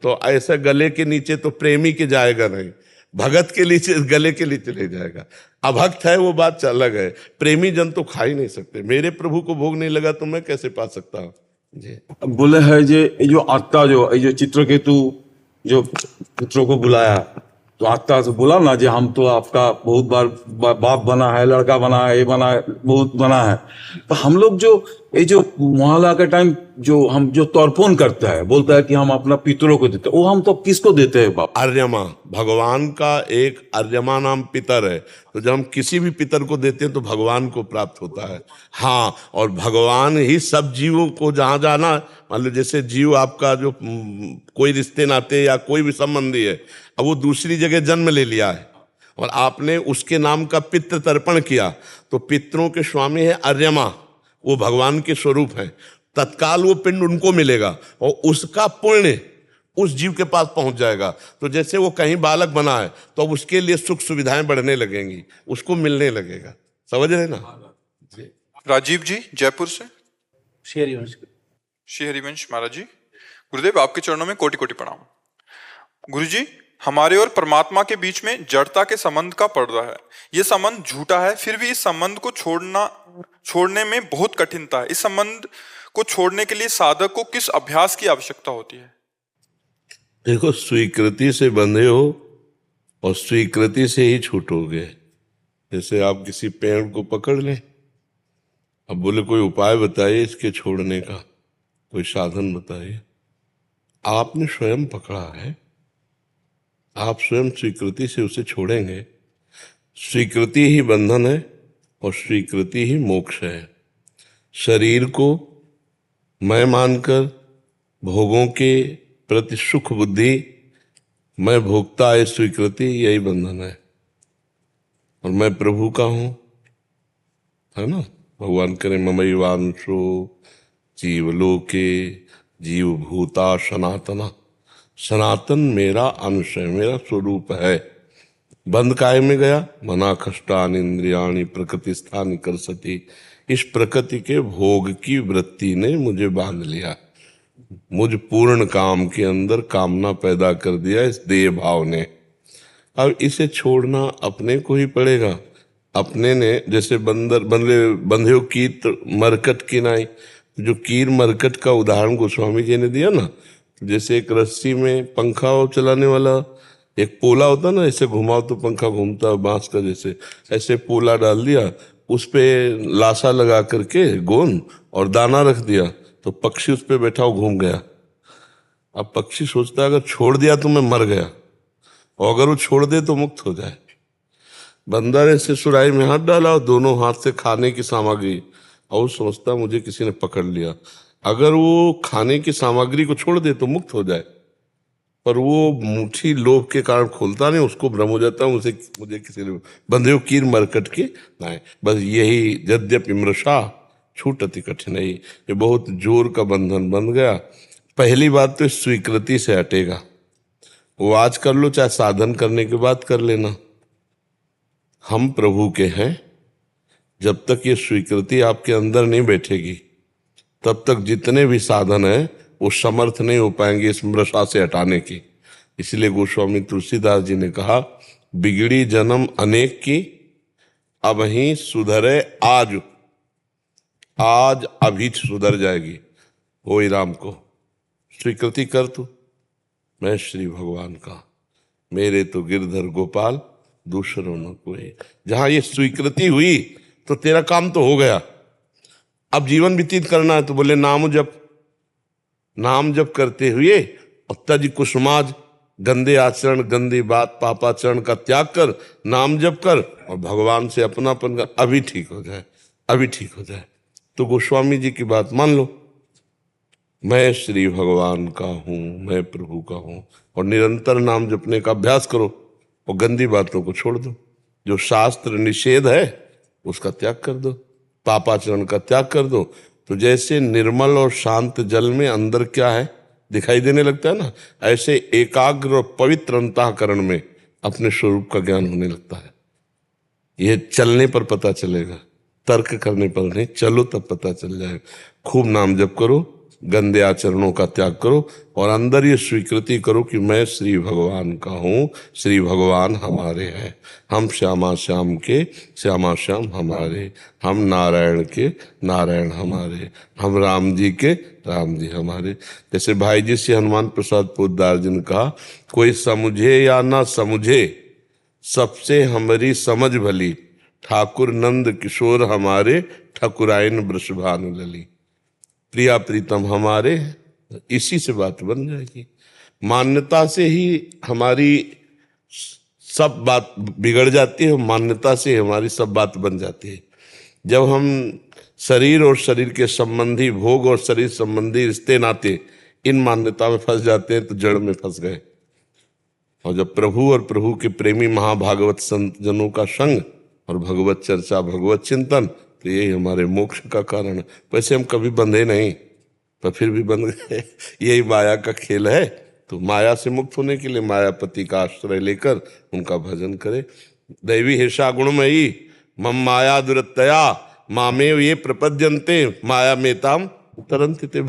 तो ऐसा गले के नीचे तो प्रेमी के जाएगा नहीं, भगत के नीचे गले के नीचे ले जाएगा। अभक्त है वो बात अलग है, प्रेमी जन तो खा ही नहीं सकते। मेरे प्रभु को भोग नहीं लगा तो मैं कैसे पा सकता हूँ जी। बोले है जो आत्मा जो चित्रकेतु जो पुत्रों को बुलाया, तो आत्मा से बोला ना, जो हम तो आपका बहुत बार बाप बना है, लड़का बना है, ये बना है, बहुत बना है। तो हम लोग जो ये जो मोहल्ला के टाइम जो हम जो तर्पण करते हैं, बोलता है कि हम अपना पितरों को देते हैं, वो हम तो किसको देते हैं बाप? आर्यमा, भगवान का एक आर्यमा नाम पितर है। तो जब हम किसी भी पितर को देते हैं तो भगवान को प्राप्त होता है। हाँ, और भगवान ही सब जीवों को जहाँ जाना, मान लो जैसे जीव आपका जो कोई रिश्ते नाते या कोई भी संबंधी है, अब वो दूसरी जगह जन्म ले लिया है और आपने उसके नाम का पितृ तर्पण किया, तो पितरों के स्वामी है आर्यमा, वो भगवान के स्वरूप हैं। तत्काल वो पिंड उनको मिलेगा और उसका पुण्य उस जीव के पास पहुंच जाएगा। तो जैसे वो कहीं बालक बना है तो अब उसके लिए सुख सुविधाएं बढ़ने लगेंगी, उसको मिलने लगेगा। समझ रहे ना जी। राजीव जी जयपुर से। श्री हरिवंश महाराज जी, गुरुदेव आपके चरणों में कोटि कोटि प्रणाम। गुरु जी, हमारे और परमात्मा के बीच में जड़ता के संबंध का पर्दा है। ये संबंध झूठा है, फिर भी इस संबंध को छोड़ने में बहुत कठिनता है। इस संबंध को छोड़ने के लिए साधक को किस अभ्यास की आवश्यकता होती है? देखो, स्वीकृति से बंधे हो और स्वीकृति से ही छूटोगे। जैसे आप किसी पेड़ को पकड़ लें, अब बोले कोई उपाय बताइए इसके छोड़ने का, कोई साधन बताइए। आपने स्वयं पकड़ा है, आप स्वयं स्वीकृति से उसे छोड़ेंगे। स्वीकृति ही बंधन है और स्वीकृति ही मोक्ष है। शरीर को मैं मानकर भोगों के प्रति सुख बुद्धि, मैं भोगता है स्वीकृति, यही बंधन है। और मैं प्रभु का हूं, है ना। भगवान करे ममैवांशो जीवलोके जीव भूता सनातना। सनातन मेरा अंश है, मेरा स्वरूप है। बंध काय में गया, मना खष्टान इंद्रियाणी प्रकृति स्थान कर सती। इस प्रकृति के भोग की वृत्ति ने मुझे बांध लिया, मुझ पूर्ण काम के अंदर कामना पैदा कर दिया इस देह भाव ने। अब इसे छोड़ना अपने को ही पड़ेगा। अपने ने जैसे बंधे कीट मरकट की नाई, जो कीर मरकट का उदाहरण गोस्वामी जी ने दिया ना, जैसे एक रस्सी में पंखा चलाने वाला एक पोला होता ना, ऐसे घुमाओ तो पंखा घूमता, बांस का जैसे, ऐसे पोला डाल दिया, उस पे लाशा लगा करके गोंद और दाना रख दिया, तो पक्षी उस पे बैठा हो घूम गया। अब पक्षी सोचता है अगर छोड़ दिया तो मैं मर गया, और अगर वो छोड़ दे तो मुक्त हो जाए। बंदर ऐसे सुराही में हाथ डाला और दोनों हाथ से खाने की सामग्री, और सोचता मुझे किसी ने पकड़ लिया। अगर वो खाने की सामग्री को छोड़ दे तो मुक्त हो जाए, पर वो मुट्ठी लोभ के कारण खोलता नहीं, उसको भ्रम हो जाता है मुझे किसी ने बंधे कीर मरकट के नहीं। बस यही यद्यपि मृषा छूटति कठिनाई, ये बहुत जोर का बंधन बन गया। पहली बात तो स्वीकृति से हटेगा। वो आज कर लो चाहे साधन करने के बाद कर लेना, हम प्रभु के हैं। जब तक ये स्वीकृति आपके अंदर नहीं बैठेगी तब तक जितने भी साधन है वो समर्थ नहीं हो पाएंगे इस मृषा से हटाने की। इसलिए गोस्वामी तुलसीदास जी ने कहा, बिगड़ी जन्म अनेक की अब ही सुधरे आज, आज अभी सुधर जाएगी। हो राम को स्वीकृति कर तू, मैं श्री भगवान का, मेरे तो गिरधर गोपाल दूसरों न कोई। जहां ये स्वीकृति हुई तो तेरा काम तो हो गया। अब जीवन व्यतीत करना है तो बोले नाम जप, नाम जप करते हुए और तज कुसुमाज, गंदे आचरण गंदी बात पापाचरण का त्याग कर, नाम जप कर और भगवान से अपनापन कर, अभी ठीक हो जाए, अभी ठीक हो जाए। तो गोस्वामी जी की बात मान लो, मैं श्री भगवान का हूं, मैं प्रभु का हूं, और निरंतर नाम जपने का अभ्यास करो और गंदी बातों को छोड़ दो। जो शास्त्र निषेध है उसका त्याग कर दो, पापाचरण का त्याग कर दो। तो जैसे निर्मल और शांत जल में अंदर क्या है दिखाई देने लगता है ना, ऐसे एकाग्र और पवित्र अंतःकरण में अपने स्वरूप का ज्ञान होने लगता है। यह चलने पर पता चलेगा, तर्क करने पर नहीं, चलो तब पता चल जाएगा। खूब नाम जप करो, गंदे आचरणों का त्याग करो और अंदर ये स्वीकृति करो कि मैं श्री भगवान का हूँ, श्री भगवान हमारे हैं, हम श्यामा श्याम के, श्यामा श्याम हमारे, हम नारायण के, नारायण हमारे, हम राम जी के, राम जी हमारे। जैसे भाई जी से हनुमान प्रसाद पोद्दार जी ने कहा, कोई समझे या ना समझे सबसे हमारी समझ भली, ठाकुर नंद किशोर हमारे, ठकुराइन वृषभानु लली। प्रिया प्रीतम हमारे, इसी से बात बन जाएगी। मान्यता से ही हमारी सब बात बिगड़ जाती है, मान्यता से हमारी सब बात बन जाती है। जब हम शरीर और शरीर के संबंधी भोग और शरीर संबंधी रिश्ते नाते इन मान्यता में फंस जाते हैं तो जड़ में फंस गए। और जब प्रभु और प्रभु के प्रेमी महाभागवत संत जनों का संग और भगवत चर्चा, भगवत चिंतन, तो यही हमारे मोक्ष का कारण है। वैसे हम कभी बंधे नहीं, पर फिर भी बंध गए। यही माया का खेल है। तो माया से मुक्त होने के लिए मायापति का आश्रय लेकर उनका भजन करें। दैवी हिर्षा गुणमयी मम माया दुरतया मामेव ये प्रपद्यन्ते माया मेताम तरन्ति ते।